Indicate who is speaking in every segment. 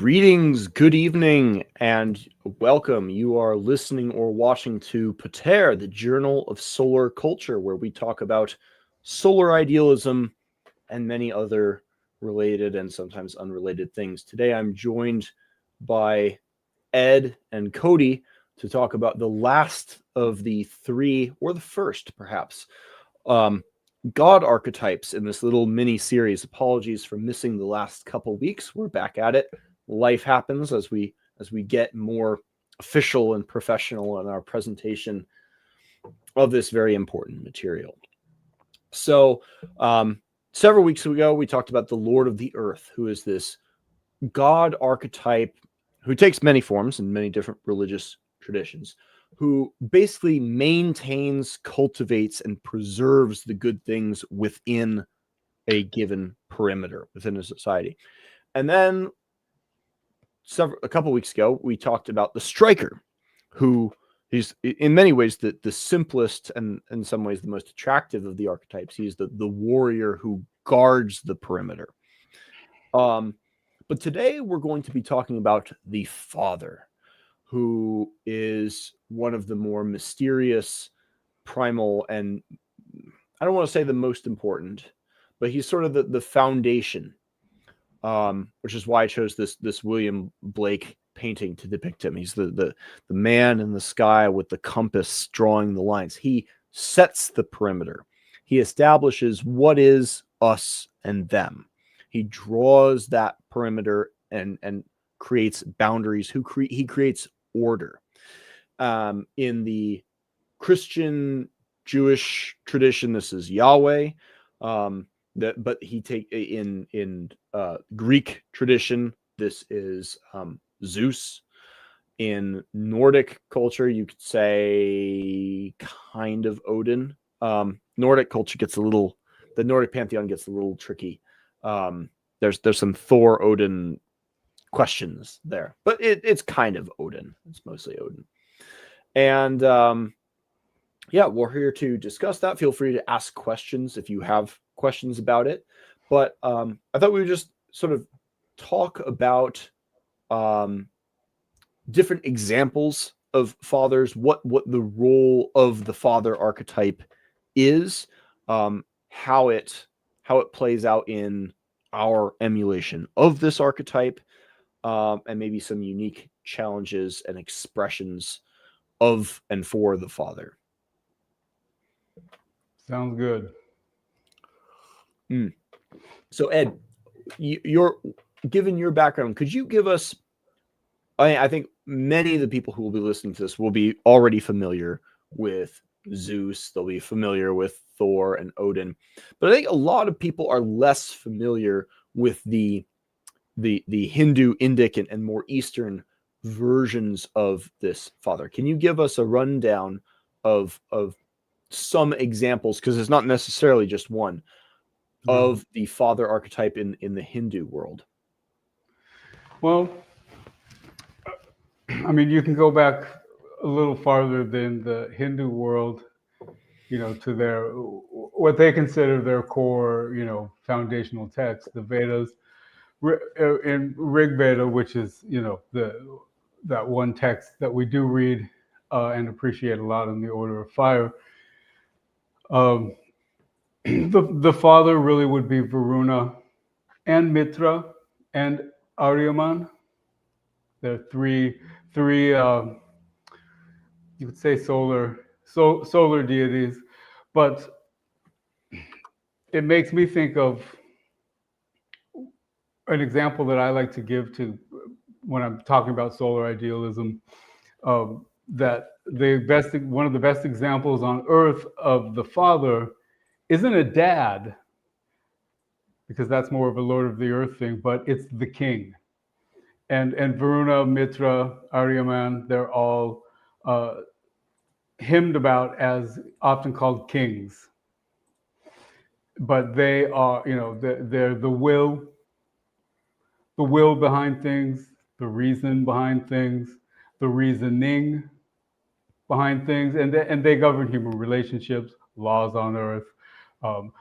Speaker 1: Greetings, good evening, and welcome. You are listening or watching to Pater, the Journal of Solar Culture, where we talk about solar idealism and many other related and sometimes unrelated things. Today I'm joined by Ed and Cody to talk about the last of the three, or the first perhaps, God archetypes in this little mini series. Apologies for missing the last couple weeks. We're back at it. Life happens as we get more official and professional in our presentation of this very important material. So several weeks ago we talked about the Lord of the Earth, who is this God archetype who takes many forms in many different religious traditions, who basically maintains, cultivates, and preserves the good things within a given perimeter, within a society. And then a couple weeks ago, we talked about the striker, who is in many ways the simplest and in some ways the most attractive of the archetypes. He's the warrior who guards the perimeter. But today we're going to be talking about the Father, who is one of the more mysterious, primal, and I don't want to say the most important, but he's sort of the foundation, which is why I chose this William Blake painting to depict him. He's the man in the sky with the compass drawing the lines. He sets the perimeter. He establishes what is us and them. He draws that perimeter and creates boundaries. He creates order. In the Christian Jewish tradition, this is Yahweh. But he in Greek tradition, this is Zeus. In Nordic culture, you could say kind of Odin. Nordic culture the Nordic pantheon gets a little tricky. There's some Thor Odin questions there, but it's kind of Odin. It's mostly Odin. And yeah, we're here to discuss that. Feel free to ask questions if you have questions about it. But I thought we would just sort of talk about different examples of fathers, what the role of the father archetype is, how it plays out in our emulation of this archetype, and maybe some unique challenges and expressions of and for the father.
Speaker 2: Sounds good.
Speaker 1: So Ed, you're given your background, could you give us, I think many of the people who will be listening to this will be already familiar with Zeus. They'll be familiar with Thor and Odin, but I think a lot of people are less familiar with the Hindu, Indic, and more Eastern versions of this father. Can you give us a rundown of some examples, because it's not necessarily just one, of the father archetype in the Hindu world?
Speaker 2: Well, I mean, you can go back a little farther than the Hindu world, to their what they consider their core, foundational text, the Vedas. In Rig Veda, which is that one text that we do read and appreciate a lot in the Order of Fire. The father really would be Varuna and Mitra and Aryaman. There are three you could say solar deities, but it makes me think of an example that I like to give to when I'm talking about solar idealism, that one of the best examples on earth of the father isn't a dad, because that's more of a Lord of the Earth thing, but it's the king. And Varuna, Mitra, Aryaman, they're all hymned about as often called kings. But they are, they're the will behind things, the reason behind things, the reasoning behind things, and they govern human relationships, laws on earth,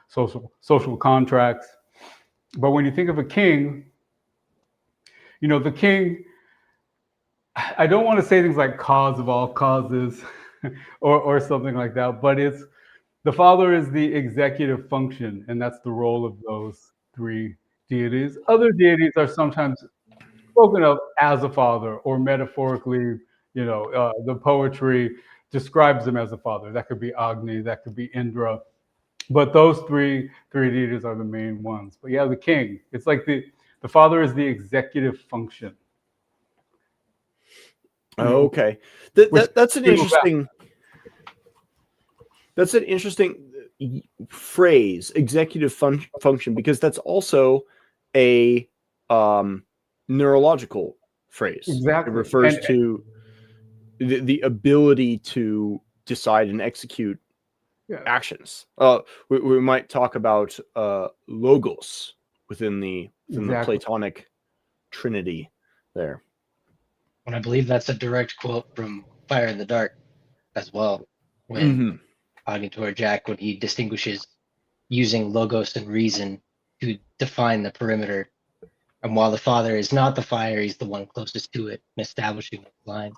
Speaker 2: social contracts. But when you think of a king, The king, I don't want to say things like cause of all causes or something like that, but the father is the executive function, and that's the role of those three deities. Other deities are sometimes spoken of as a father, or metaphorically, the poetry describes him as a father. That could be Agni, that could be Indra, but those three deities are the main ones. But yeah, the king, it's like the father is the executive function.
Speaker 1: Okay,
Speaker 2: Which
Speaker 1: that's an interesting. That's an interesting phrase, executive function, because that's also a neurological phrase.
Speaker 2: Exactly.
Speaker 1: It refers to the ability to decide and execute actions. We might talk about logos within the Platonic trinity there.
Speaker 3: And I believe that's a direct quote from Fire in the Dark as well, when Agnitor Jack, when he distinguishes using logos and reason to define the perimeter. And while the father is not the fire, he's the one closest to it in establishing the line.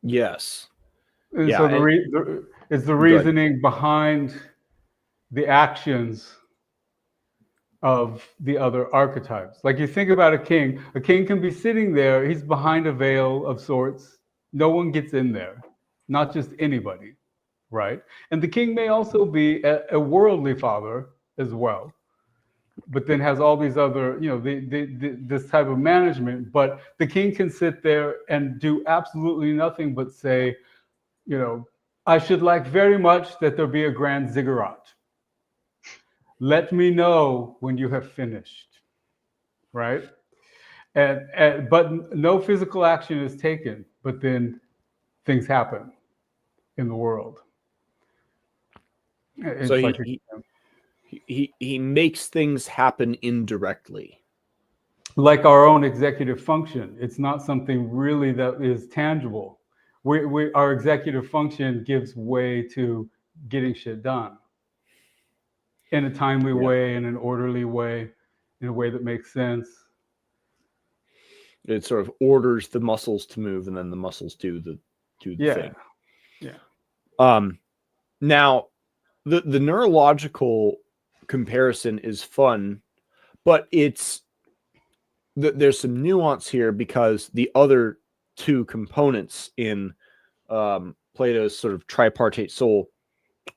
Speaker 1: Yes.
Speaker 2: And so it's the reasoning behind the actions of the other archetypes. Like, you think about a king can be sitting there, he's behind a veil of sorts. No one gets in there, not just anybody, right? And the king may also be a worldly father as well, but then has all these other, this type of management. But the king can sit there and do absolutely nothing but say, I should like very much that there be a grand ziggurat. Let me know when you have finished, right? But no physical action is taken, but then things happen in the world. It's
Speaker 1: so
Speaker 2: like
Speaker 1: he makes things happen indirectly.
Speaker 2: Like our own executive function. It's not something really that is tangible. Our executive function gives way to getting shit done in a timely way, in an orderly way, in a way that makes sense.
Speaker 1: It sort of orders the muscles to move, and then the muscles do the thing.
Speaker 2: Yeah.
Speaker 1: Now, the neurological comparison is fun, but there's some nuance here, because the other two components in Plato's sort of tripartite soul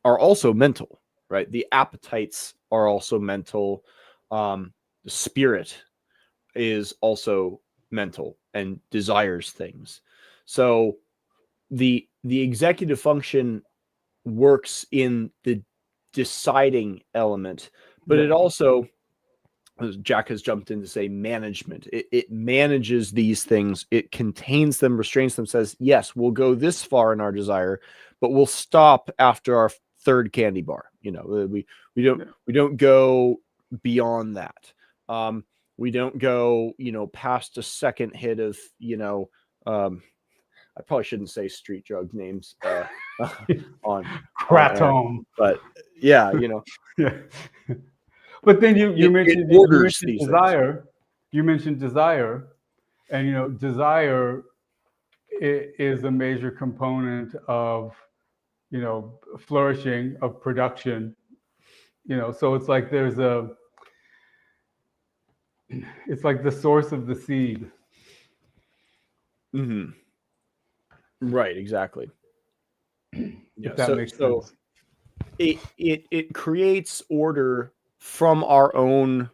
Speaker 1: are also mental, right? The appetites are also mental. The spirit is also mental and desires things. So the executive function works in the deciding element, but it also, as Jack has jumped in to say, management. It manages these things. It contains them, restrains them, says, yes, we'll go this far in our desire, but we'll stop after our third candy bar. We don't go beyond that. We don't go, past a second hit of, I probably shouldn't say street drug names on
Speaker 2: Kratom,
Speaker 1: but yeah,
Speaker 2: yeah. But then you mentioned desire. Things. You mentioned desire, and desire is a major component of flourishing, of production. So it's like it's like the source of the seed.
Speaker 1: Mm-hmm. Right, exactly.
Speaker 2: If that makes sense.
Speaker 1: It creates order from our own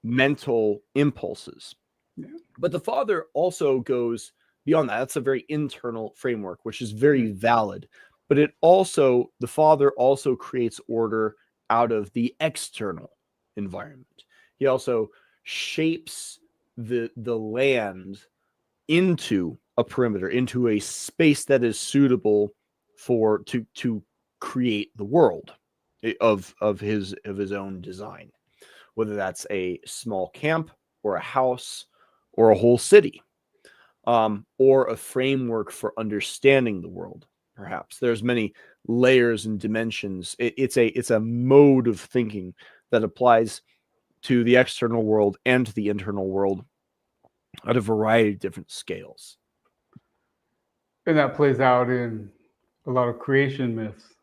Speaker 1: mental impulses.
Speaker 2: Yeah.
Speaker 1: But the father also goes beyond that. That's a very internal framework, which is very valid. But the father also creates order out of the external environment. He also shapes the land into a perimeter, into a space that is suitable to create the world of his own design, whether that's a small camp or a house or a whole city, or a framework for understanding the world. Perhaps there's many layers and dimensions. It's a mode of thinking that applies to the external world and to the internal world at a variety of different scales.
Speaker 2: And that plays out in a lot of creation myths.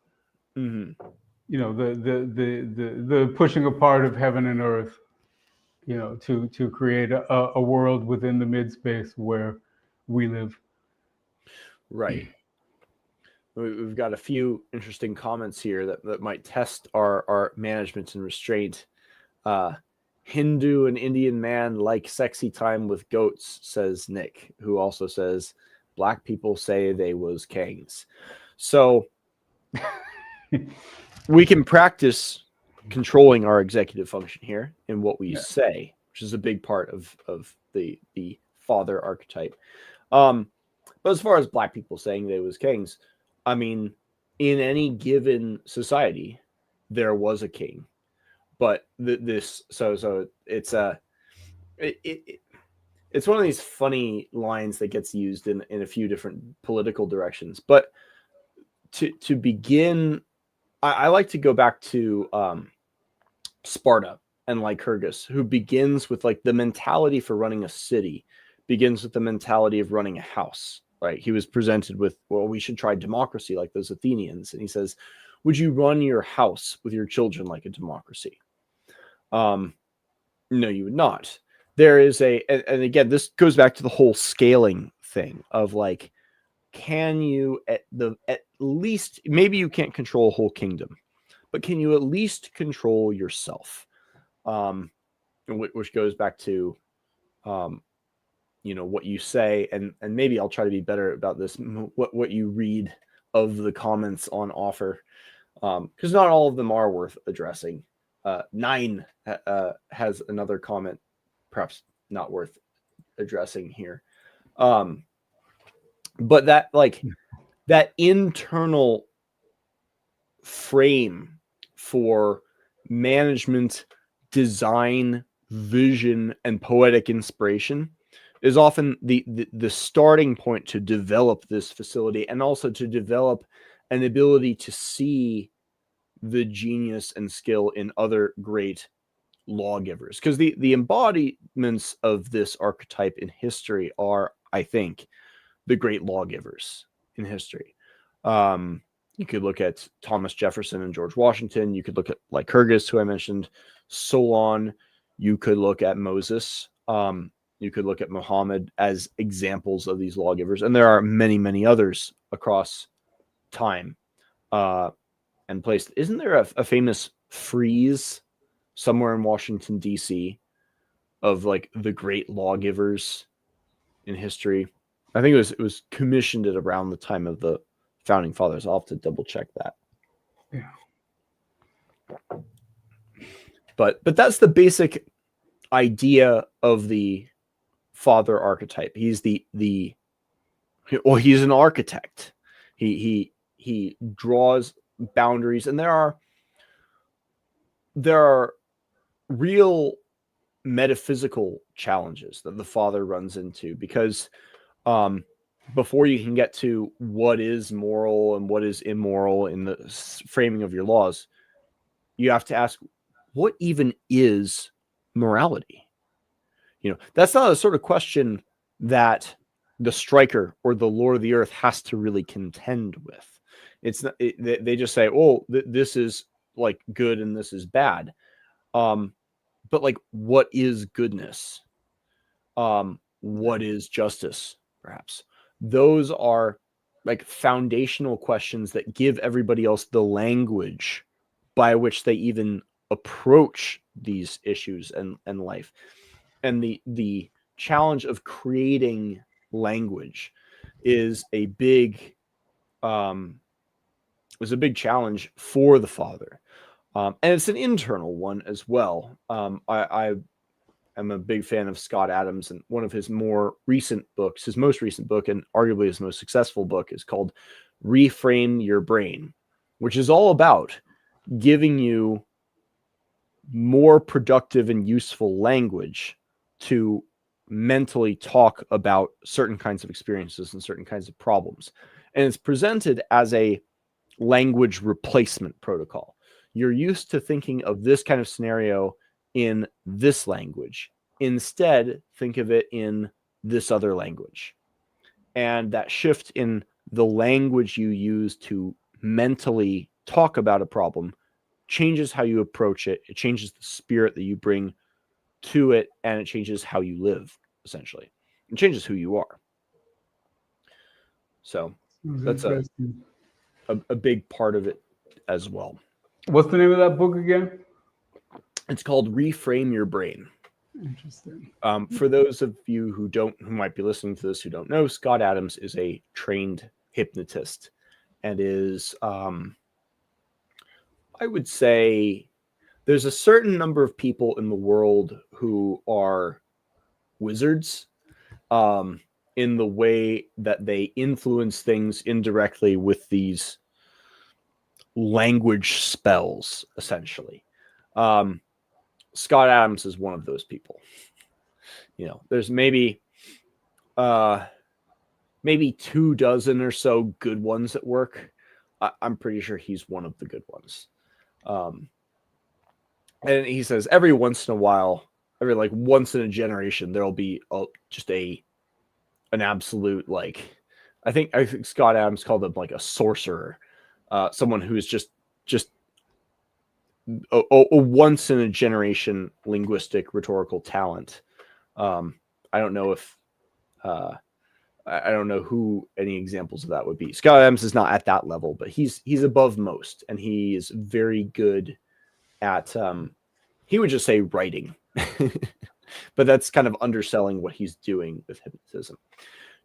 Speaker 1: Mm-hmm.
Speaker 2: You know, the pushing apart of heaven and earth, you know, to create a world within the mid-space where we live.
Speaker 1: Right. We've got a few interesting comments here that might test our management and restraint. Hindu and Indian man like sexy time with goats, says Nick, who also says black people say they was kings. So we can practice controlling our executive function here in what we say, which is a big part of the father archetype. But as far as black people saying they was kings, I mean, in any given society, there was a king. But so it's it's one of these funny lines that gets used in a few different political directions. But to begin, I like to go back to Sparta and Lycurgus, who begins with like the mentality for running a city, begins with the mentality of running a house. Right? He was presented with, well, we should try democracy like those Athenians, and he says, "Would you run your house with your children like a democracy?" No, you would not. There is and again, this goes back to the whole scaling thing of like, can you at least, maybe you can't control a whole kingdom, but can you at least control yourself? Which goes back to, you know, what you say, and maybe I'll try to be better about this. What you read of the comments on offer, because not all of them are worth addressing. 9 has another comment, perhaps not worth addressing here. But that, like, that internal frame for management, design, vision, and poetic inspiration is often the starting point to develop this facility, and also to develop an ability to see the genius and skill in other great lawgivers. Because the embodiments of this archetype in history are, I think, the great lawgivers in history. You could look at Thomas Jefferson and George Washington. You could look at Lycurgus, who I mentioned, Solon. You could look at Moses. You could look at Muhammad as examples of these lawgivers. And there are many, many others across time and place. Isn't there a famous frieze somewhere in Washington, D.C. of like the great lawgivers in history? I think it was commissioned at around the time of the founding fathers. I'll have to double check that.
Speaker 2: Yeah.
Speaker 1: But that's the basic idea of the father archetype. He's he's an architect. He draws boundaries, and there are real metaphysical challenges that the father runs into, because before you can get to what is moral and what is immoral in the framing of your laws, you have to ask, what even is morality? You know, that's not a sort of question that the striker or the Lord of the Earth has to really contend with. It's not, they just say, oh, this is like good and this is bad. But like, what is goodness? What is justice, perhaps? Those are like foundational questions that give everybody else the language by which they even approach these issues and life. And the challenge of creating language is a big challenge for the father. And it's an internal one as well. I am a big fan of Scott Adams, and one of his more recent books, his most recent book, and arguably his most successful book, is called Reframe Your Brain, which is all about giving you more productive and useful language to mentally talk about certain kinds of experiences and certain kinds of problems. And it's presented as a language replacement protocol. You're used to thinking of this kind of scenario in this language. Instead, think of it in this other language. And that shift in the language you use to mentally talk about a problem changes how you approach it. It changes the spirit that you bring to it, and it changes how you live, essentially. It changes who you are. So that's a big part of it as well.
Speaker 2: What's the name of that book again?
Speaker 1: It's called Reframe Your Brain.
Speaker 2: Interesting.
Speaker 1: For those of you who might be listening to this who don't know, Scott Adams is a trained hypnotist and is, I would say, there's a certain number of people in the world who are wizards in the way that they influence things indirectly with these language spells, essentially. Scott Adams is one of those people. You know, there's maybe 24 or so good ones at work. I'm pretty sure he's one of the good ones. And he says every once in a while, once in a generation, there'll be an absolute, like, I think Scott Adams called him like a sorcerer, someone who's just a once in a generation linguistic rhetorical talent. I don't know if I don't know who any examples of that would be. Scott Adams is not at that level, but he's above most, and he is very good at he would just say writing, but that's kind of underselling what he's doing with hypnotism.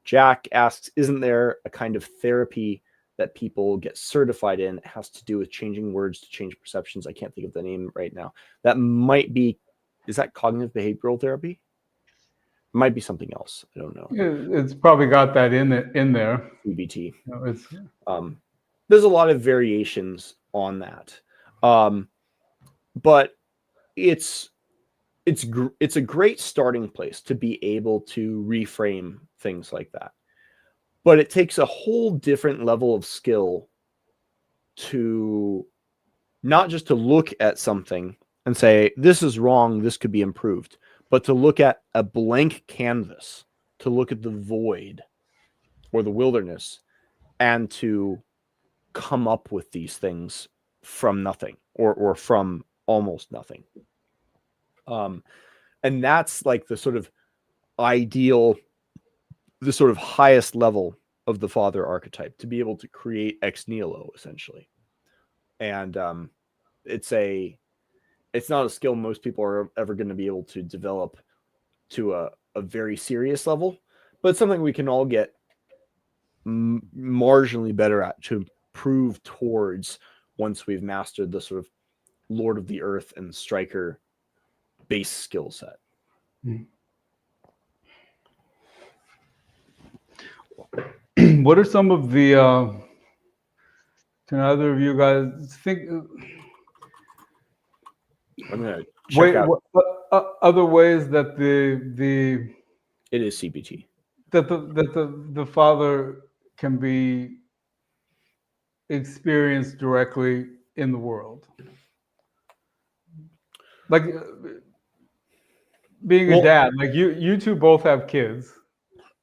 Speaker 1: Jack asks, isn't there a kind of therapy that people get certified in? It has to do with changing words to change perceptions. I can't think of the name right now. That might be, is that cognitive behavioral therapy? It might be something else. I don't know.
Speaker 2: It's probably got that in there.
Speaker 1: CBT.
Speaker 2: No,
Speaker 1: there's a lot of variations on that. But it's a great starting place to be able to reframe things like that. But it takes a whole different level of skill to not just to look at something and say, this is wrong, this could be improved, but to look at a blank canvas, to look at the void or the wilderness, and to come up with these things from nothing or from almost nothing. And that's like the sort of ideal, the sort of highest level of the father archetype, to be able to create ex nihilo, essentially. And it's not a skill most people are ever going to be able to develop to a very serious level, but it's something we can all get marginally better at to improve towards once we've mastered the sort of Lord of the Earth and Striker base skill set.
Speaker 2: What are some of the can either of you guys think
Speaker 1: I'm gonna check out
Speaker 2: other ways that the
Speaker 1: it is CBT,
Speaker 2: that the father can be experienced directly in the world, like being a dad. Like you two both have kids,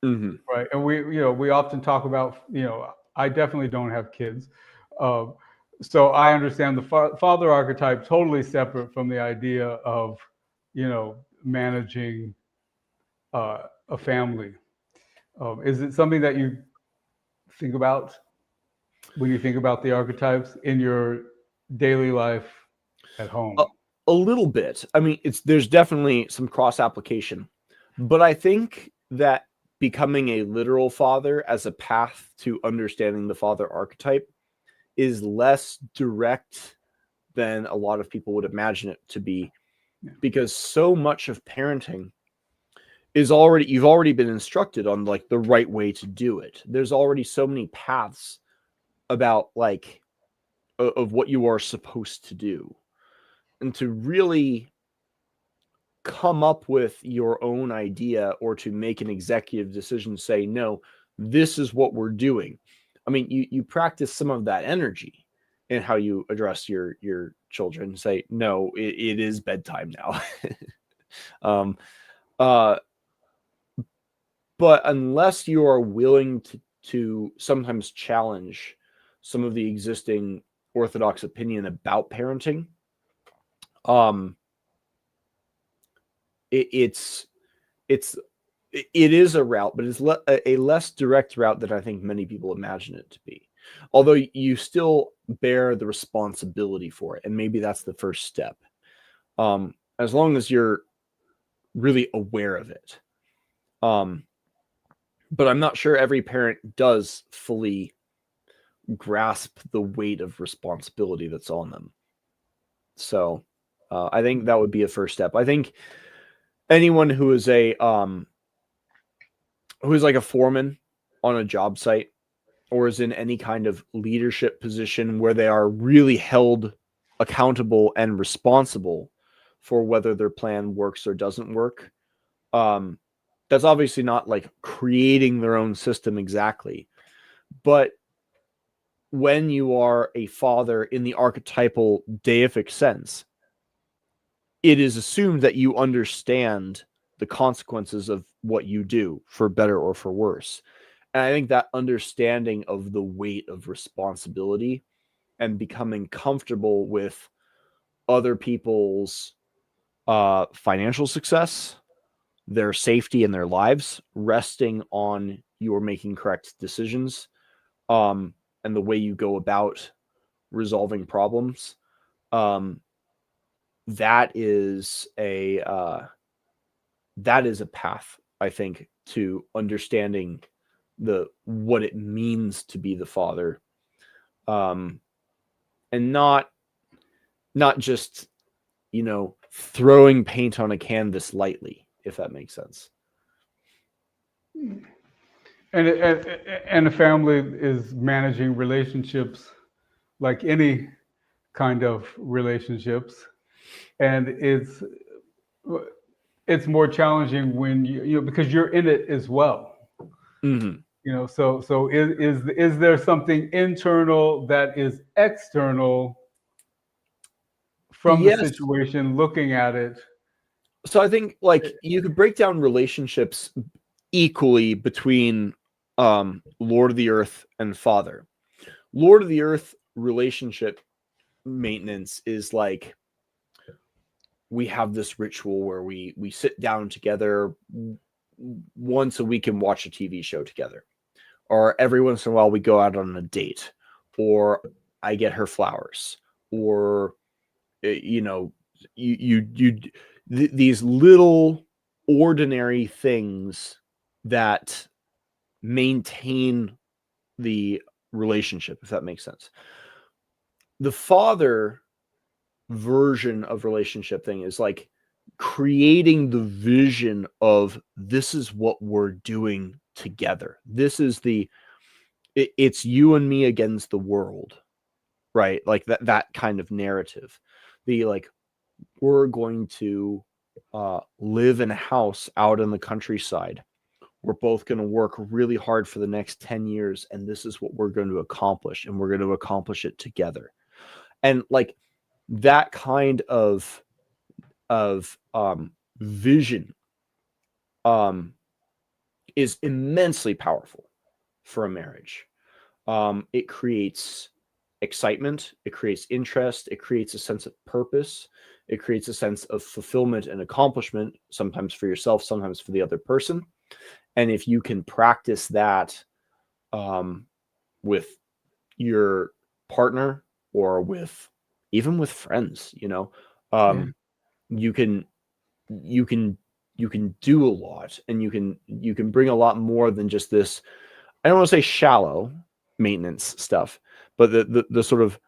Speaker 2: right? And we often talk about, I definitely don't have kids, so I understand the father archetype totally separate from the idea of managing a family. Is it something that you think about when you think about the archetypes in your daily life at home?
Speaker 1: A little bit. I mean, there's definitely some cross application, but I think that becoming a literal father as a path to understanding the father archetype is less direct than a lot of people would imagine it to be, because so much of parenting is you've already been instructed on like the right way to do it. There's already so many paths about like of what you are supposed to do, and to really come up with your own idea or to make an executive decision, say, no, this is what we're doing. I mean, you practice some of that energy, in how you address your children. Say, no, it is bedtime now. um, uh, but unless you are willing to sometimes challenge some of the existing orthodox opinion about parenting, it's it is a route, but it's a less direct route than I think many people imagine it to be. Although you still bear the responsibility for it, and maybe that's the first step. As long as you're really aware of it. But I'm not sure every parent does fully grasp the weight of responsibility that's on them. So I think that would be a first step. I think anyone who is like a foreman on a job site or is in any kind of leadership position where they are really held accountable and responsible for whether their plan works or doesn't work. That's obviously not like creating their own system exactly, but when you are a father in the archetypal deific sense, it is assumed that you understand the consequences of what you do, for better or for worse. And I think that understanding of the weight of responsibility and becoming comfortable with other people's financial success, their safety and their lives, resting on your making correct decisions, and the way you go about resolving problems. That is a path, I think, to understanding what it means to be the father, and not just throwing paint on a canvas lightly, if that makes sense.
Speaker 2: And a family is managing relationships like any kind of relationships, and it's more challenging when you because you're in it as well.
Speaker 1: Mm-hmm.
Speaker 2: So is there something internal that is external from the
Speaker 1: Yes.
Speaker 2: situation, looking at it?
Speaker 1: So I think like you could break down relationships equally between Lord of the Earth and Father. Lord of the Earth relationship maintenance is like we have this ritual where we sit down together once a week and watch a TV show together, or every once in a while we go out on a date, or I get her flowers, or these little ordinary things that maintain the relationship, if that makes sense. The father version of relationship thing is like creating the vision of this is what we're doing together. This is it's you and me against the world, right? Like that kind of narrative. The like we're going to live in a house out in the countryside. We're both going to work really hard for the next 10 years, and this is what we're going to accomplish, and we're going to accomplish it together. And like that kind of vision is immensely powerful for a marriage. It creates excitement, it creates interest, it creates a sense of purpose, it creates a sense of fulfillment and accomplishment, sometimes for yourself, sometimes for the other person. And if you can practice that with your partner or even with friends, you can do a lot, and you can bring a lot more than just this. I don't want to say shallow maintenance stuff, but the sort of,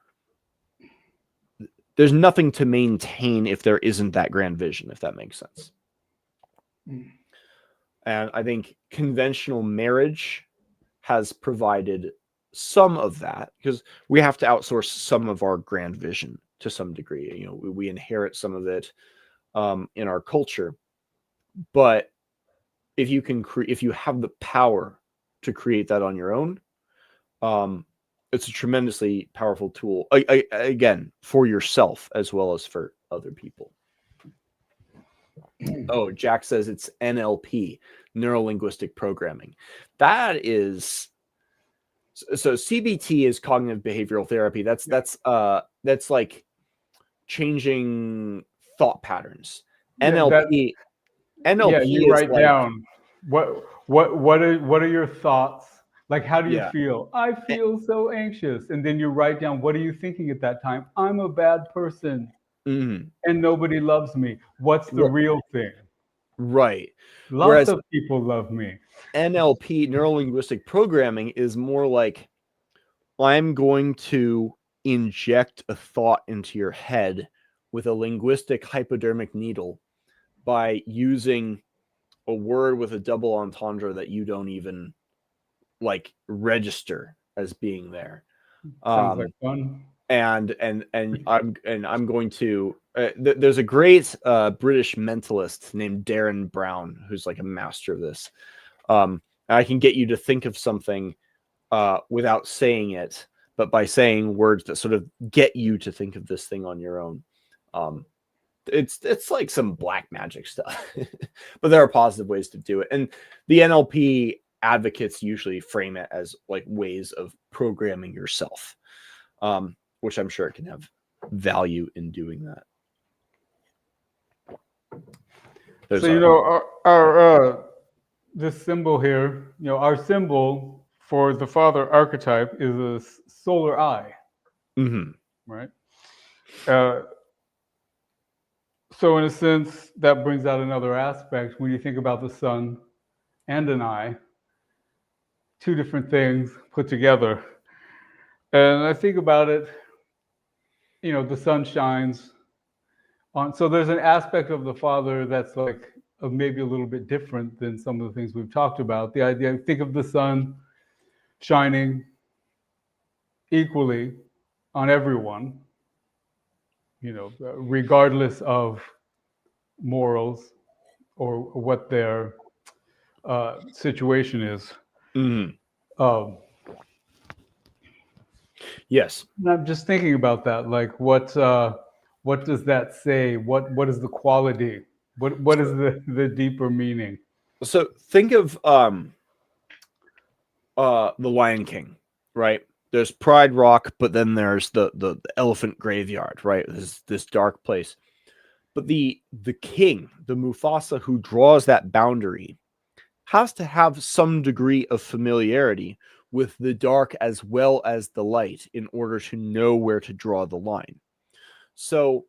Speaker 1: there's nothing to maintain if there isn't that grand vision, if that makes sense. And I think conventional marriage has provided some of that, because we have to outsource some of our grand vision to some degree. We inherit some of it in our culture. But if you have the power to create that on your own, it's a tremendously powerful tool, again, for yourself as well as for other people. Oh, Jack says it's NLP, neuro-linguistic programming. That is, so CBT is cognitive behavioral therapy. That's like changing thought patterns. NLP,
Speaker 2: Yeah, you
Speaker 1: is
Speaker 2: write
Speaker 1: like,
Speaker 2: down what are your thoughts? Like, how do you
Speaker 1: yeah,
Speaker 2: feel? I feel so anxious. And then you write down, what are you thinking at that time? I'm a bad person
Speaker 1: mhm,
Speaker 2: and nobody loves me. What's the real thing?
Speaker 1: right.
Speaker 2: Lots
Speaker 1: Whereas
Speaker 2: of people love me.
Speaker 1: NLP, neuro-linguistic programming, is more like, I'm going to inject a thought into your head with a linguistic hypodermic needle by using a word with a double entendre that you don't even like register as being there.
Speaker 2: Sounds like fun.
Speaker 1: And I'm going to there's a great British mentalist named Darren Brown who's like a master of this. I can get you to think of something without saying it, but by saying words that sort of get you to think of this thing on your own. It's like some black magic stuff, but there are positive ways to do it. And the NLP advocates usually frame it as like ways of programming yourself, which I'm sure it can have value in doing that.
Speaker 2: So our this symbol here, our symbol for the Father archetype is a solar eye, right? So in a sense, that brings out another aspect when you think about the sun and an eye, two different things put together. And I think about it, the sun shines on. So there's an aspect of the Father that's like maybe a little bit different than some of the things we've talked about. The idea, think of the sun shining equally on everyone, regardless of morals or what their situation is.
Speaker 1: Yes.
Speaker 2: And I'm just thinking about that. Like, what does that say? What is the quality? What is the deeper meaning?
Speaker 1: So think of the Lion King, right? There's Pride Rock, but then there's the elephant graveyard, right? This dark place. But the king, the Mufasa who draws that boundary, has to have some degree of familiarity with the dark as well as the light in order to know where to draw the line. So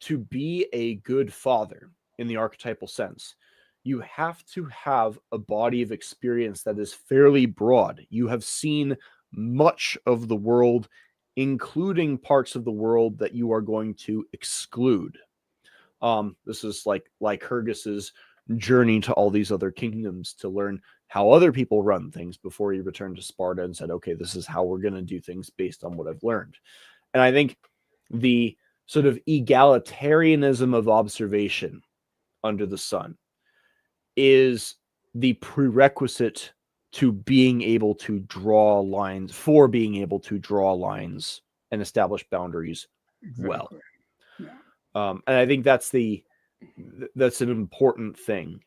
Speaker 1: to be a good father in the archetypal sense, you have to have a body of experience that is fairly broad. You have seen much of the world, including parts of the world that you are going to exclude. This is like Lycurgus's journey to all these other kingdoms to learn how other people run things before he returned to Sparta and said, okay, this is how we're going to do things based on what I've learned. And I think the sort of egalitarianism of observation under the sun is the prerequisite to being able to draw lines, and establish boundaries well.
Speaker 2: Yeah.
Speaker 1: And I think that's an important thing.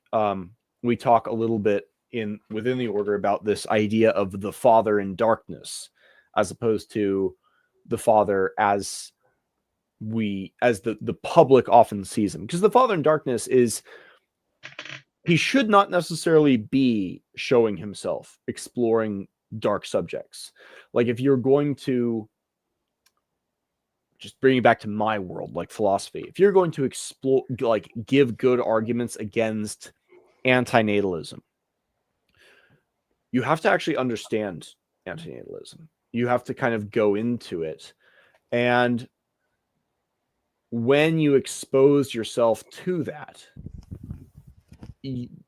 Speaker 1: We talk a little bit within the order about this idea of the Father in darkness, as opposed to the Father as the public often sees him. Because the Father in darkness he should not necessarily be showing himself exploring dark subjects. Like if you're going to just bring it back to my world, like philosophy, if you're going to explore, like give good arguments against antinatalism, you have to actually understand antinatalism. You have to kind of go into it. And when you expose yourself to that,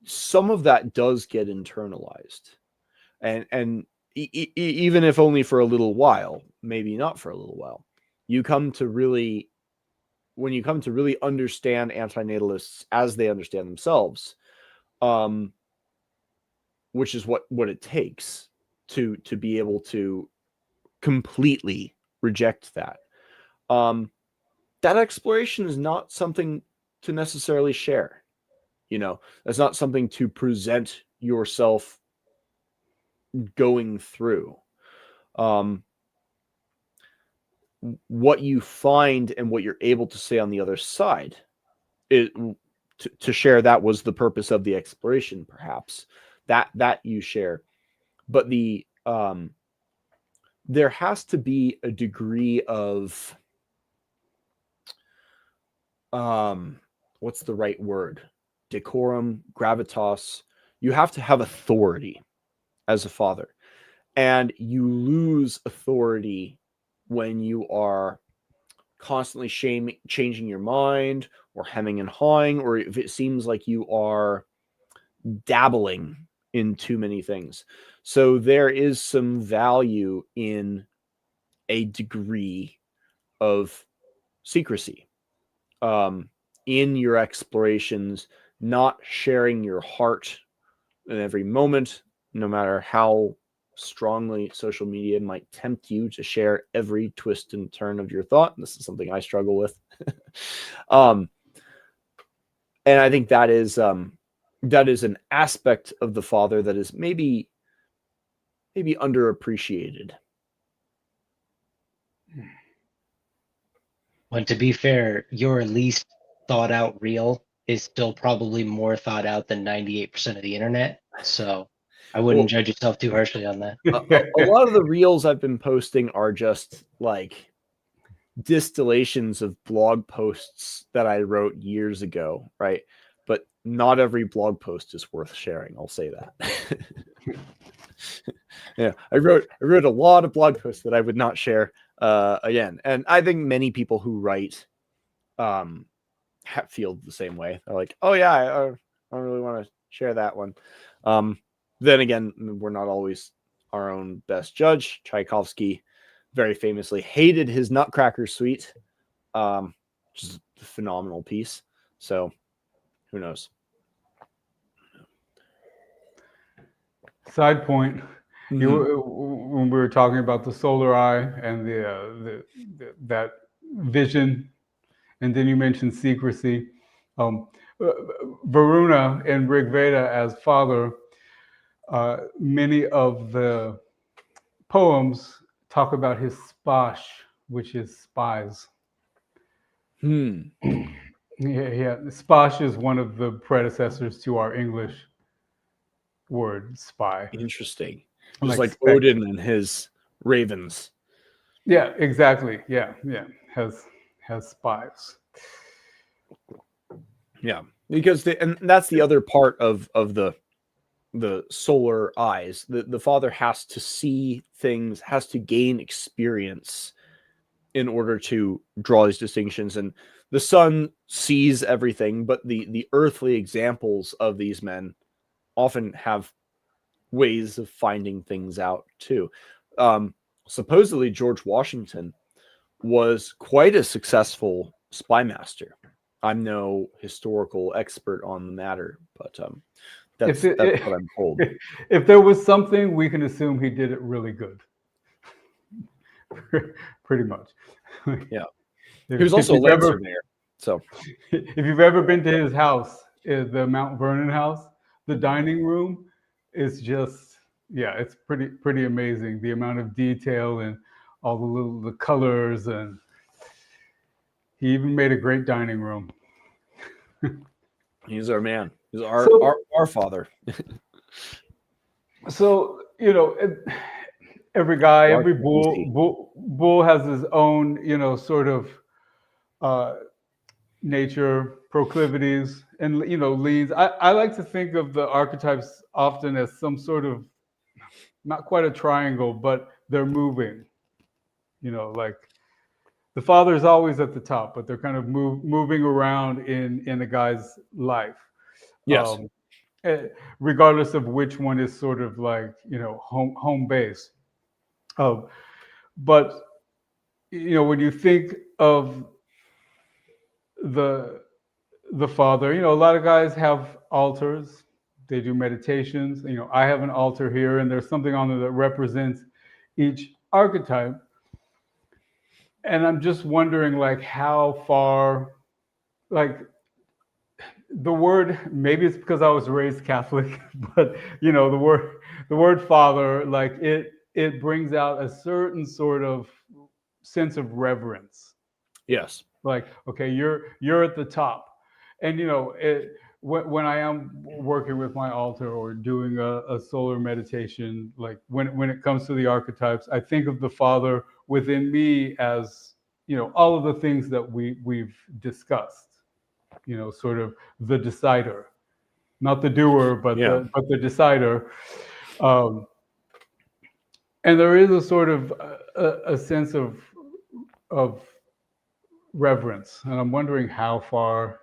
Speaker 1: some of that does get internalized. And even if only for a little while, maybe not for a little while, when you come to really understand antinatalists as they understand themselves, which is what it takes to be able to completely reject that. That exploration is not something to necessarily share. That's not something to present yourself going through. What you find and what you're able to say on the other side, to share, that was the purpose of the exploration, perhaps, that you share. But there has to be a degree of what's the right word? Decorum, gravitas. You have to have authority as a father. And you lose authority when you are constantly changing your mind, or hemming and hawing, or if it seems like you are dabbling in too many things. So there is some value in a degree of secrecy in your explorations, not sharing your heart in every moment, no matter how strongly social media might tempt you to share every twist and turn of your thought. And this is something I struggle with. And I think that is an aspect of the father that is maybe underappreciated.
Speaker 3: When, to be fair, your least thought out reel is still probably more thought out than 98% of the internet. So I wouldn't judge yourself too harshly on that.
Speaker 1: A lot of the reels I've been posting are just like distillations of blog posts that I wrote years ago, right? But not every blog post is worth sharing. I'll say that. Yeah, I wrote a lot of blog posts that I would not share again, and I think many people who write feel the same way. They're like, "Oh yeah, I don't really want to share that one." Then again, we're not always our own best judge. Tchaikovsky very famously hated his Nutcracker Suite, which is a phenomenal piece. So, who knows?
Speaker 2: Side point. When we were talking about the solar eye and that vision, and then you mentioned secrecy. Varuna in Rig Veda as father, many of the poems talk about his spash, which is spies. Yeah. Spash is one of the predecessors to our English word spy.
Speaker 1: Interesting. Just like Odin and his ravens.
Speaker 2: Yeah, exactly. Yeah. Has spies.
Speaker 1: Yeah, because and that's the other part of the solar eyes. The father has to see things, has to gain experience in order to draw these distinctions. And the son sees everything, but the earthly examples of these men often have ways of finding things out too. Supposedly George Washington was quite a successful spy master. I'm no historical expert on the matter, but that's what I'm told.
Speaker 2: If there was something, we can assume he did it really good. Pretty much.
Speaker 1: Yeah. He was also a land surveyor. So
Speaker 2: if you've ever been to his house, the Mount Vernon house, the dining room is just, it's pretty amazing. The amount of detail and all the colors, and he even made a great dining room.
Speaker 1: He's our man. He's our father.
Speaker 2: So, every guy, every bull has his own, sort of nature proclivities and, leans. I like to think of the archetypes often as some sort of, not quite a triangle, but they're moving. Like the father is always at the top, but they're kind of moving around in a guy's life.
Speaker 1: Yes.
Speaker 2: Regardless of which one is sort of like, home base. But, when you think of the father, a lot of guys have altars. They do meditations. I have an altar here, and there's something on there that represents each archetype, and I'm just wondering, like, how far, like, the word, maybe it's because I was raised Catholic, but the word father, like, it brings out a certain sort of sense of reverence.
Speaker 1: Yes.
Speaker 2: Like, okay, you're at the top. And when I am working with my altar or doing a solar meditation, like, when it comes to the archetypes, I think of the father within me as, all of the things that we've discussed, sort of the decider, not the doer, but
Speaker 1: Yeah.
Speaker 2: the decider. And there is a sort of a sense of reverence, and I'm wondering how far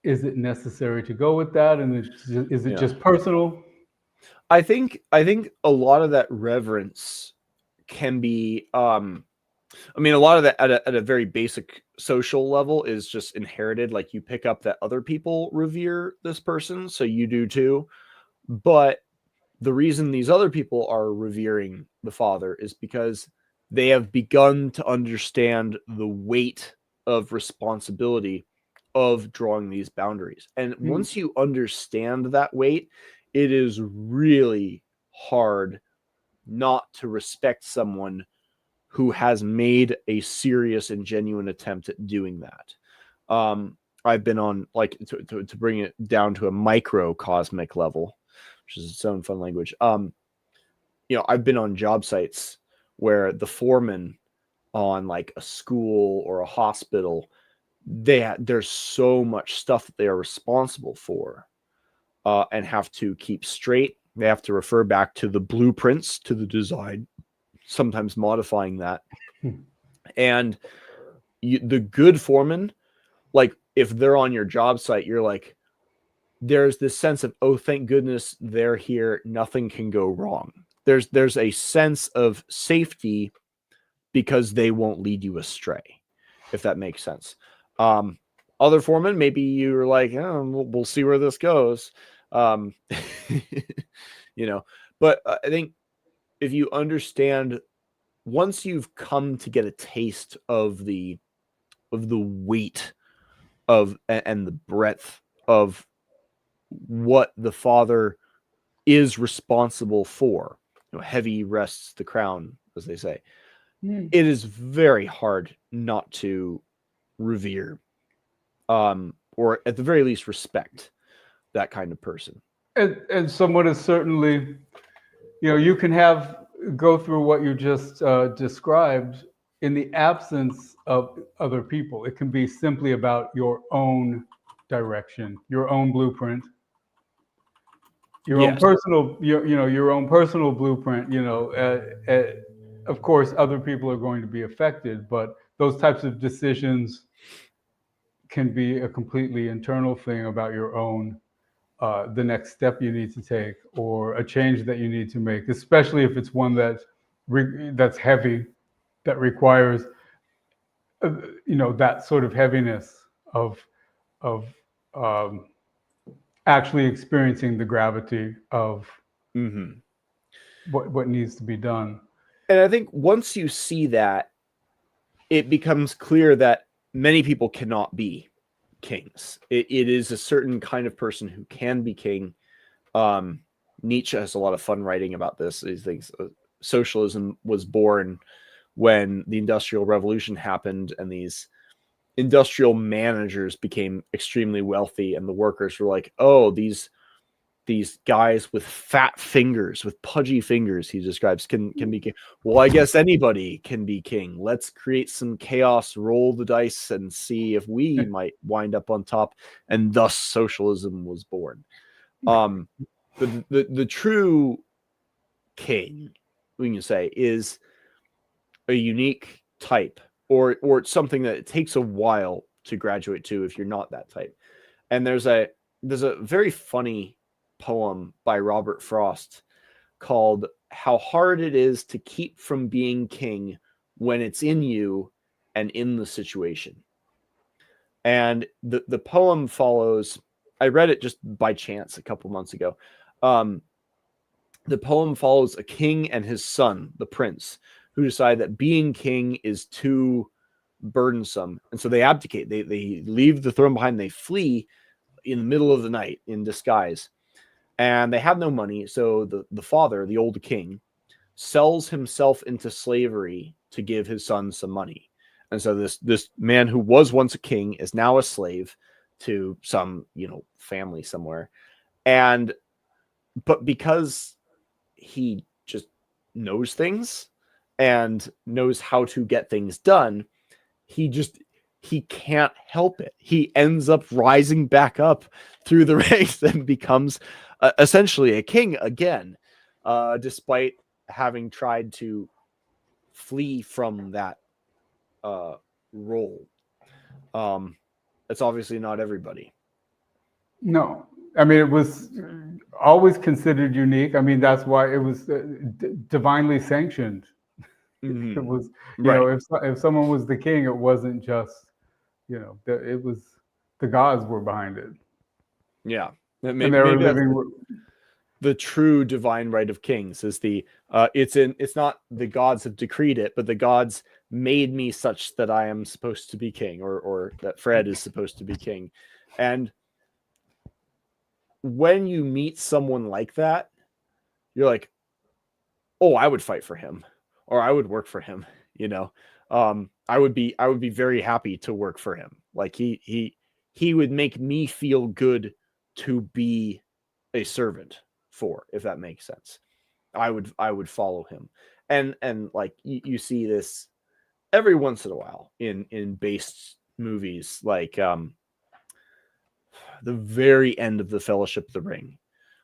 Speaker 2: is it necessary to go with that, and is it
Speaker 1: Yeah.
Speaker 2: just personal?
Speaker 1: I think a lot of that reverence can be I mean, a lot of that at a very basic social level is just inherited. Like, you pick up that other people revere this person, so you do too. But the reason these other people are revering the father is because they have begun to understand the weight of responsibility of drawing these boundaries. And once you understand that weight, it is really hard not to respect someone who has made a serious and genuine attempt at doing that. I've been on, like, to bring it down to a microcosmic level, which is its own fun language. I've been on job sites where the foreman on, like, a school or a hospital, there's so much stuff that they are responsible for, and have to keep straight. They have to refer back to the blueprints, to the design, sometimes modifying that. And the good foreman, like, if they're on your job site, you're like, there's this sense of, oh, thank goodness they're here, nothing can go wrong. There's a sense of safety because they won't lead you astray, if that makes sense. Other foremen, maybe you're like, oh, we'll see where this goes. But I think if you understand, once you've come to get a taste of the weight of and the breadth of what the father is responsible for, heavy rests the crown, as they say. It is very hard not to revere, or at the very least respect that kind of person.
Speaker 2: And someone is certainly, you can go through what you just described in the absence of other people. It can be simply about your own direction, your own blueprint, your own personal, your own personal blueprint. Of course, other people are going to be affected, but those types of decisions can be a completely internal thing about your own, the next step you need to take, or a change that you need to make, especially if it's one that's heavy, that requires, that sort of heaviness of actually experiencing the gravity of what needs to be done.
Speaker 1: And I think once you see that, it becomes clear that many people cannot be kings. It is a certain kind of person who can be king. Nietzsche has a lot of fun writing about this. He thinks socialism was born when the Industrial Revolution happened, and these industrial managers became extremely wealthy, and the workers were like, oh, these guys with fat fingers, with pudgy fingers, he describes, can be king. Well, I guess anybody can be king. Let's create some chaos, roll the dice, and see if we might wind up on top. And thus socialism was born. The true king, we can say, is a unique type, or it's something that it takes a while to graduate to if you're not that type. And there's a very funny poem by Robert Frost called "How Hard It Is to Keep from Being King When It's in You and in the Situation." And the poem follows, I read it just by chance a couple months ago. The the poem follows a king and his son, the prince, who decide that being king is too burdensome, and so they abdicate. They leave the throne behind. They flee in the middle of the night in disguise, and they have no money. So the father, the old king, sells himself into slavery to give his son some money. And so this man who was once a king is now a slave to some, family somewhere. But because he just knows things and knows how to get things done, he can't help it. He ends up rising back up through the ranks and becomes essentially a king again, despite having tried to flee from that role. It's obviously not everybody.
Speaker 2: No, I mean, it was always considered unique. I mean, that's why it was divinely sanctioned.
Speaker 1: Mm-hmm.
Speaker 2: It was,
Speaker 1: right.
Speaker 2: if someone was the king, it wasn't just, it was the gods were behind it.
Speaker 1: Yeah,
Speaker 2: and they were living.
Speaker 1: The true divine right of kings is it's not the gods have decreed it, but the gods made me such that I am supposed to be king, or that Fred is supposed to be king. And when you meet someone like that, you're like, oh, I would fight for him, or I would work for him. I would be very happy to work for him. Like he would make me feel good to be a servant for, if that makes sense. I would follow him. And like you see this every once in a while in based movies, like the very end of the Fellowship of the Ring,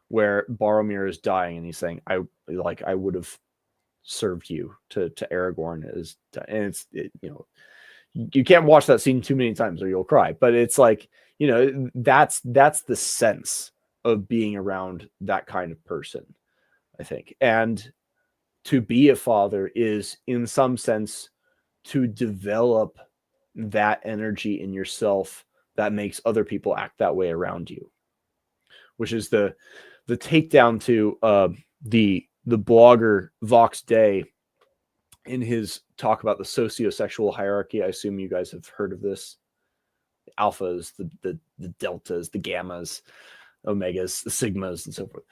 Speaker 1: where Boromir is dying and he's saying, I would have served you to Aragorn, and you can't watch that scene too many times or you'll cry, but it's like, that's the sense of being around that kind of person, I think. And to be a father is, in some sense, to develop that energy in yourself that makes other people act that way around you, which is the takedown to the blogger Vox Day in his talk about the sociosexual hierarchy. I assume you guys have heard of this. The alphas, the deltas, the gammas, omegas, the sigmas, and so forth.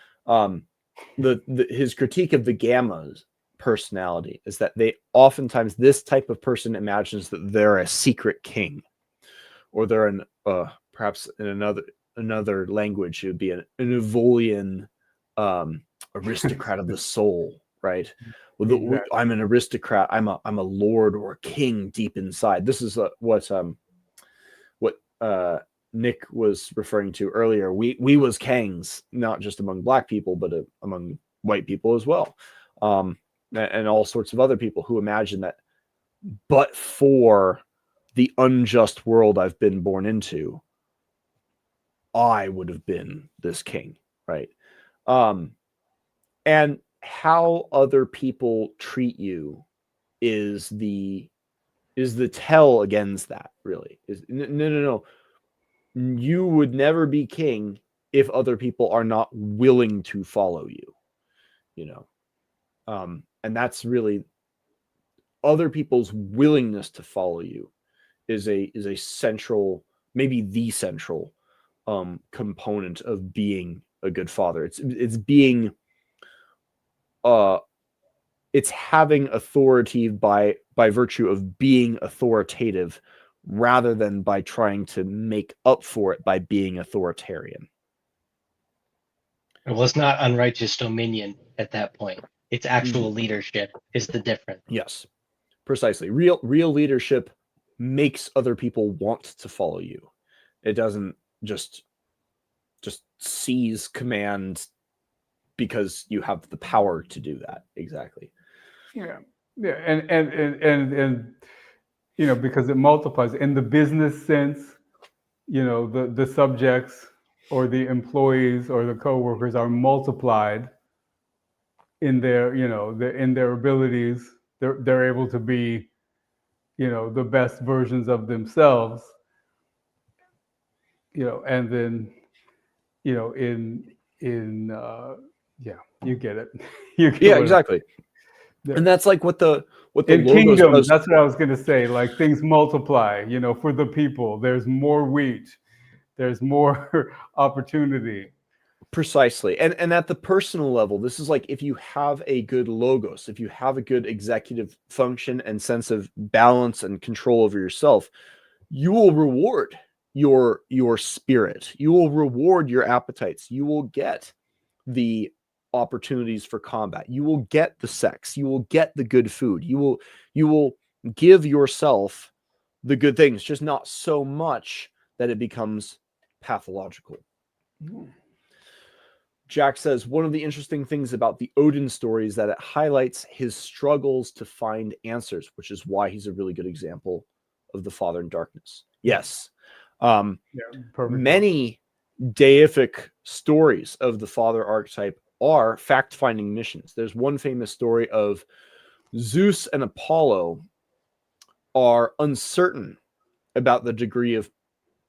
Speaker 1: His critique of the gammas personality is that they oftentimes, this type of person imagines that they're a secret king, or they're perhaps in another language it would be an Evolian aristocrat of the soul, right? Exactly. I'm an aristocrat. I'm a lord or a king deep inside. This is what Nick was referring to earlier. We was kangs, not just among black people, but among white people as well, and all sorts of other people who imagine that, but for the unjust world I've been born into, I would have been this king, right? And how other people treat you is the tell against that, really. No. You would never be king if other people are not willing to follow you, and that's really, other people's willingness to follow you is a central, maybe the central component of being a good father. It's being it's having authority by virtue of being authoritative, rather than by trying to make up for it by being authoritarian.
Speaker 3: Well, it's not unrighteous dominion at that point. It's actual leadership is the difference.
Speaker 1: Yes, precisely. Real leadership makes other people want to follow you. It doesn't just seize command because you have the power to do that. Exactly.
Speaker 2: Yeah. And because it multiplies in the business sense. The subjects or the employees or the coworkers are multiplied in their in their abilities. They're able to be the best versions of themselves, and then in Yeah, you get it. You get
Speaker 1: Yeah,
Speaker 2: what
Speaker 1: exactly.
Speaker 2: Yeah.
Speaker 1: And that's like what the
Speaker 2: in
Speaker 1: logos
Speaker 2: kingdom,
Speaker 1: does.
Speaker 2: that's what I was going to say. Like things multiply, for the people. There's more wheat. There's more opportunity.
Speaker 1: Precisely. And at the personal level, this is like if you have a good logos, if you have a good executive function and sense of balance and control over yourself, you will reward your spirit. You will reward your appetites. You will get the opportunities for combat. You will get the sex. You will get the good food. You will give yourself the good things, just not so much that it becomes pathological. Jack says, one of the interesting things about the Odin story is that it highlights his struggles to find answers, which is why he's a really good example of the Father in Darkness. Yes. Many deific stories of the Father archetype are fact-finding missions. There's one famous story of Zeus and Apollo are uncertain about the degree of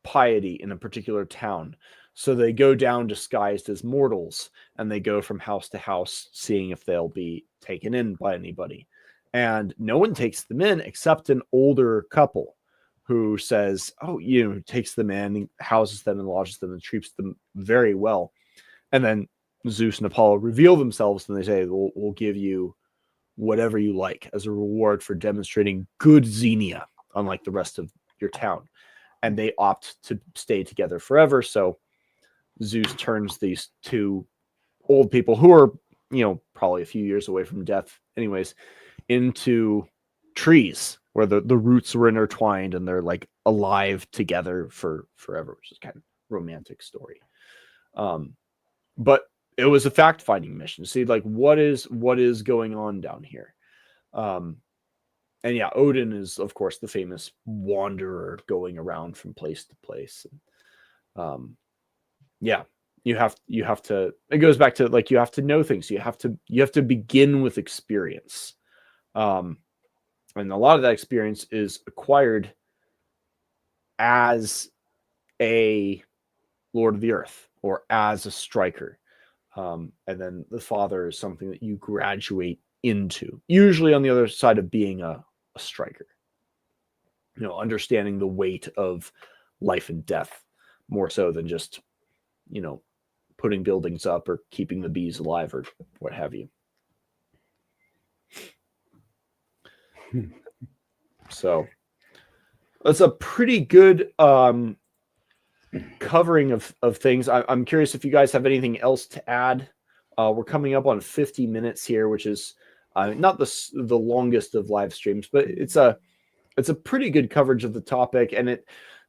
Speaker 1: piety in a particular town. So they go down disguised as mortals and they go from house to house seeing if they'll be taken in by anybody. And no one takes them in except an older couple who says, takes them in, houses them and lodges them and treats them very well. And then Zeus and Apollo reveal themselves and they say, we'll give you whatever you like as a reward for demonstrating good Xenia, unlike the rest of your town. And they opt to stay together forever. So Zeus turns these two old people who are, probably a few years away from death anyways, into trees where the roots were intertwined and they're like alive together for forever, which is kind of romantic story. But it was a fact-finding mission. See, like what is going on down here? And yeah, Odin is, of course, the famous wanderer going around from place to place. And, yeah, you have to. It goes back to like you have to know things. You have to begin with experience, and a lot of that experience is acquired as a Lord of the Earth or as a striker, and then the Father is something that you graduate into. Usually on the other side of being a striker. Understanding the weight of life and death more so than just, putting buildings up or keeping the bees alive or what have you. So that's a pretty good covering of things. I'm curious if you guys have anything else to add. We're coming up on 50 minutes here, which is not the longest of live streams, but it's a pretty good coverage of the topic, and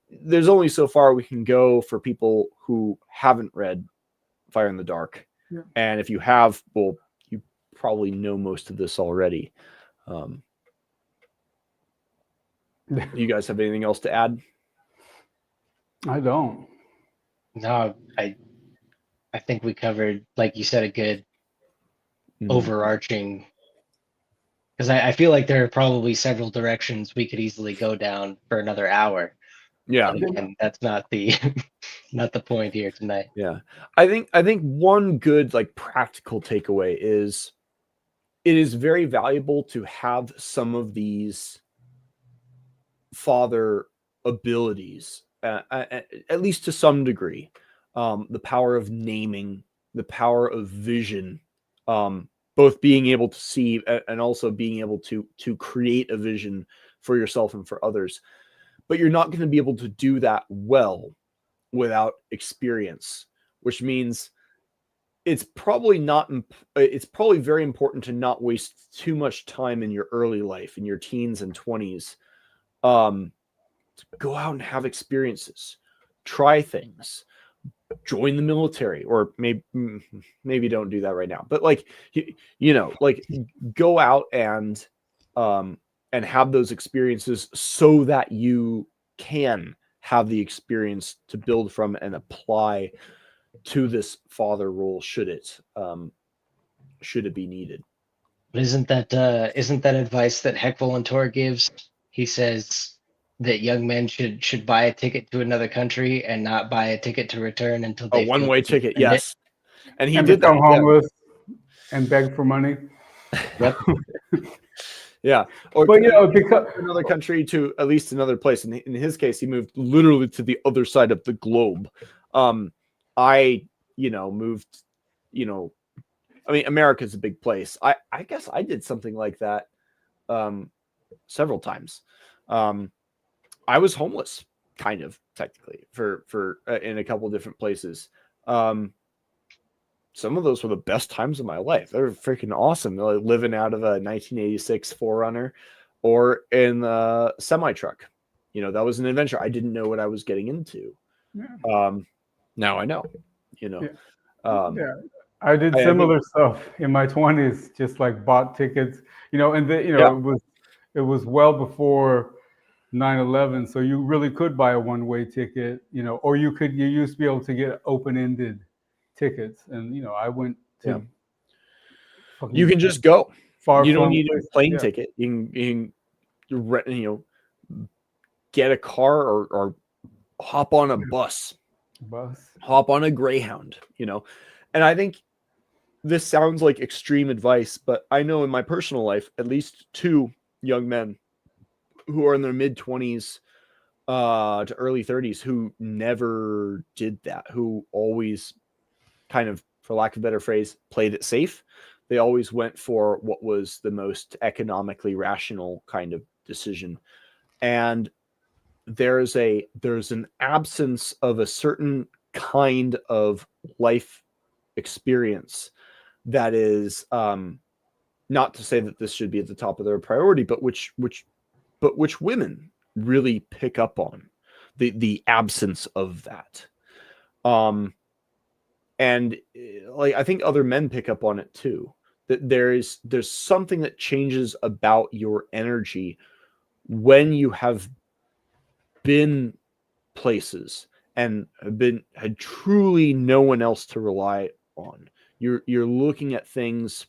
Speaker 1: there's only so far we can go for people who haven't read Fire in the Dark.
Speaker 2: Yeah.
Speaker 1: And if you have, well, you probably know most of this already. You guys have anything else to add?
Speaker 2: I don't.
Speaker 3: No, I think we covered, like you said, a good overarching, because I feel like there are probably several directions we could easily go down for another hour.
Speaker 1: Yeah.
Speaker 3: But again, that's not the not the point here tonight.
Speaker 1: Yeah. I think one good like practical takeaway is it is very valuable to have some of these Father abilities, at least to some degree. The power of naming, the power of vision, both being able to see and also being able to create a vision for yourself and for others. But you're not going to be able to do that well without experience, which means it's probably very important to not waste too much time in your early life, in your teens and 20s. Go out and have experiences, try things, join the military, or maybe don't do that right now, but like, like go out and have those experiences so that you can have the experience to build from and apply to this father role should it be needed.
Speaker 3: But isn't that advice that Heck Volunteer gives? He says that young men should buy a ticket to another country and not buy a ticket to return until
Speaker 1: A
Speaker 3: they feel
Speaker 1: one-way ticket, yes. And he did
Speaker 2: become
Speaker 1: that.
Speaker 2: homeless. and beg for money.
Speaker 3: Yep.
Speaker 1: Yeah, or
Speaker 2: But you know, because
Speaker 1: another country to at least another place. In his case, he moved literally to the other side of the globe. I, moved, I mean, America's a big place. I guess I did something like that several times. I was homeless, kind of technically, for in a couple of different places. Some of those were the best times of my life. They were freaking awesome. Like living out of a 1986 4Runner or in a semi truck. That was an adventure. I didn't know what I was getting into.
Speaker 2: yeah.
Speaker 1: Now I know.
Speaker 2: Yeah.
Speaker 1: Um,
Speaker 2: Yeah. I did
Speaker 1: I think,
Speaker 2: similar stuff in my 20s, just like bought tickets, and
Speaker 1: yeah,
Speaker 2: it was well before 9/11, so you really could buy a one-way ticket, or you used to be able to get open-ended tickets, and I went
Speaker 1: yeah.
Speaker 2: to
Speaker 1: You
Speaker 2: fucking
Speaker 1: can just go. You don't
Speaker 2: far-flung
Speaker 1: need a
Speaker 2: places.
Speaker 1: plane
Speaker 2: Yeah,
Speaker 1: ticket. You can rent, get a car or hop on a bus,
Speaker 2: bus.
Speaker 1: hop on a Greyhound, And I think this sounds like extreme advice, but I know in my personal life, at least two young men who are in their mid 20s to early 30s who never did that, who always kind of, for lack of a better phrase, played it safe. They always went for what was the most economically rational kind of decision. And there's an absence of a certain kind of life experience that is not to say that this should be at the top of their priority, but which women really pick up on the absence of that. And like I think other men pick up on it too. That there's something that changes about your energy when you have been places and had truly no one else to rely on. You're looking at things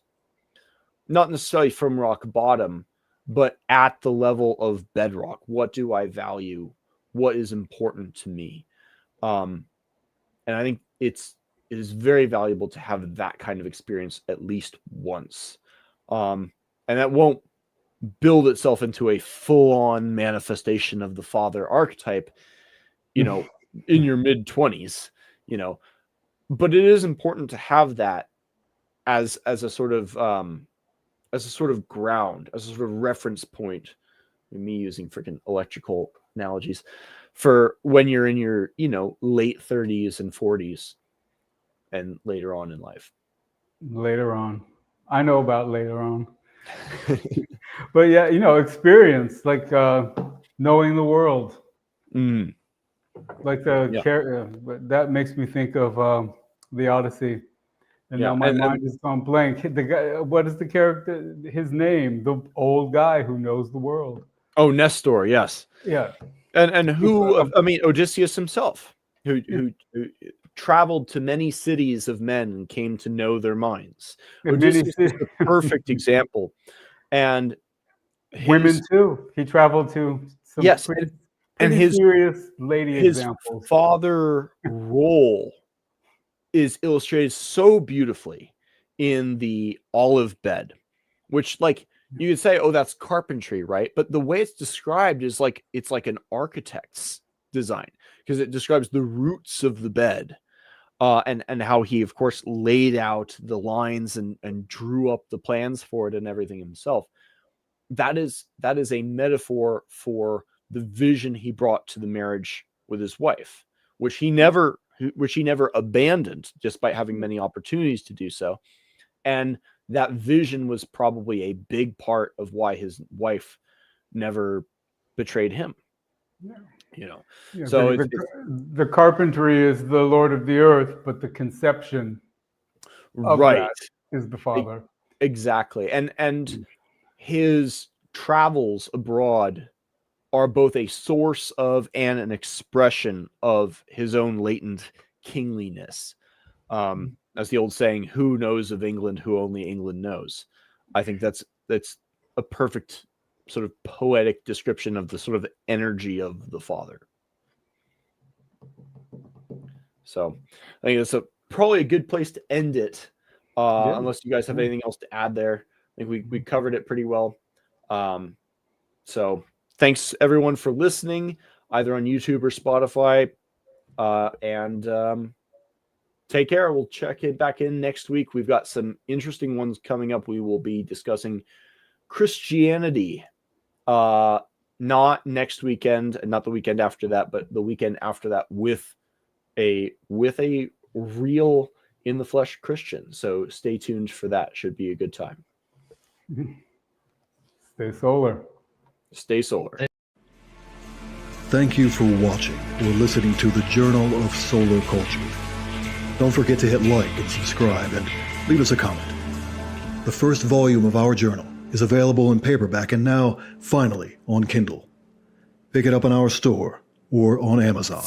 Speaker 1: not necessarily from rock bottom, but at the level of bedrock. What do I value? What is important to me? And I think it is very valuable to have that kind of experience at least once. And that won't build itself into a full-on manifestation of the father archetype, in your mid 20s, but it is important to have that as a sort of ground, as a sort of reference point. Me using freaking electrical analogies for when you're in your, late 30s and 40s and later on in life.
Speaker 2: Later on, I know about later on, but yeah, experience like knowing the world.
Speaker 1: Mm.
Speaker 2: Like the
Speaker 1: Yeah.
Speaker 2: but that makes me think of the Odyssey, and
Speaker 1: Yeah.
Speaker 2: now my mind is gone blank. The guy, what is the character? His name, the old guy who knows the world.
Speaker 1: Oh, Nestor, yes.
Speaker 2: Yeah,
Speaker 1: And who, I mean, Odysseus himself, who traveled to many cities of men and came to know their minds.
Speaker 2: and many
Speaker 1: Odysseus is the perfect example. And
Speaker 2: women
Speaker 1: his,
Speaker 2: too. He traveled to some
Speaker 1: yes,
Speaker 2: pretty
Speaker 1: and
Speaker 2: serious lady
Speaker 1: his
Speaker 2: examples.
Speaker 1: father role is illustrated so beautifully in the olive bed, which, like, you could say, oh, that's carpentry, right? But the way it's described is like it's like an architect's design, because it describes the roots of the bed, and how he, of course, laid out the lines and drew up the plans for it and everything himself. That is a metaphor for the vision he brought to the marriage with his wife, which he never abandoned, despite having many opportunities to do so. And that vision was probably a big part of why his wife never betrayed him.
Speaker 2: Yeah,
Speaker 1: So
Speaker 2: the carpentry is the Lord of the earth, but the conception of
Speaker 1: right,
Speaker 2: that is the Father.
Speaker 1: exactly. And his travels abroad are both a source of and an expression of his own latent kingliness. As the old saying, who knows of England who only England knows. I think that's a perfect sort of poetic description of the sort of energy of the father. So I think it's probably a good place to end it. unless you guys have anything else to add there. I think we covered it pretty well. So thanks everyone for listening, either on YouTube or Spotify. And take care. We'll check it back in next week. We've got some interesting ones coming up. We will be discussing Christianity. Not next weekend, and not the weekend after that, but the weekend after that with a real in the flesh Christian. So stay tuned for that. Should be a good time.
Speaker 2: Stay solar.
Speaker 1: Stay solar.
Speaker 4: Thank you for watching or listening to the Journal of Solar Culture. Don't forget to hit like and subscribe and leave us a comment. The first volume of our journal is available in paperback and now, finally, on Kindle. Pick it up in our store or on Amazon.